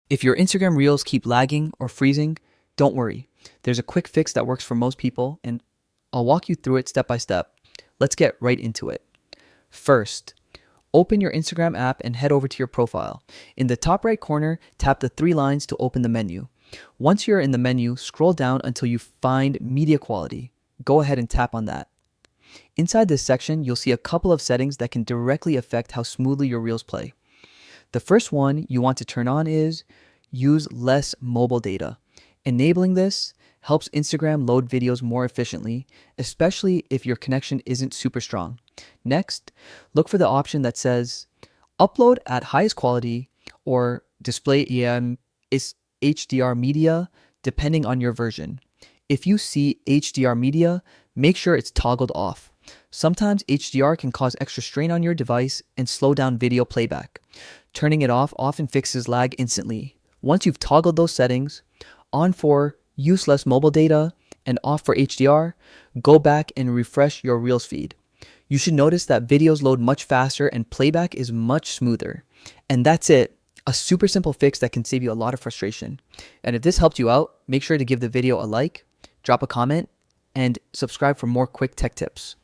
If your Instagram Reels keep lagging or freezing, don't worry. There's a quick fix that works for most people, and I'll walk you through it step by step. Let's get right into it. First, open your Instagram app and head over to your profile. In the top right corner, tap the three lines to open the menu. Once you're in the menu, scroll down until you find media quality. Go ahead and tap on that. Inside this section, you'll see a couple of settings that can directly affect how smoothly your Reels play. The first one you want to turn on is use less mobile data. Enabling this helps Instagram load videos more efficiently, especially if your connection isn't super strong. Next, look for the option that says upload at highest quality or display EM is HDR media depending on your version. If you see HDR media, make sure it's toggled off. Sometimes HDR can cause extra strain on your device and slow down video playback. Turning it off often fixes lag instantly. Once you've toggled those settings, on for use less mobile data and off for HDR, go back and refresh your Reels feed. You should notice that videos load much faster and playback is much smoother. And that's it. A super simple fix that can save you a lot of frustration. And if this helped you out, make sure to give the video a like, drop a comment, and subscribe for more quick tech tips.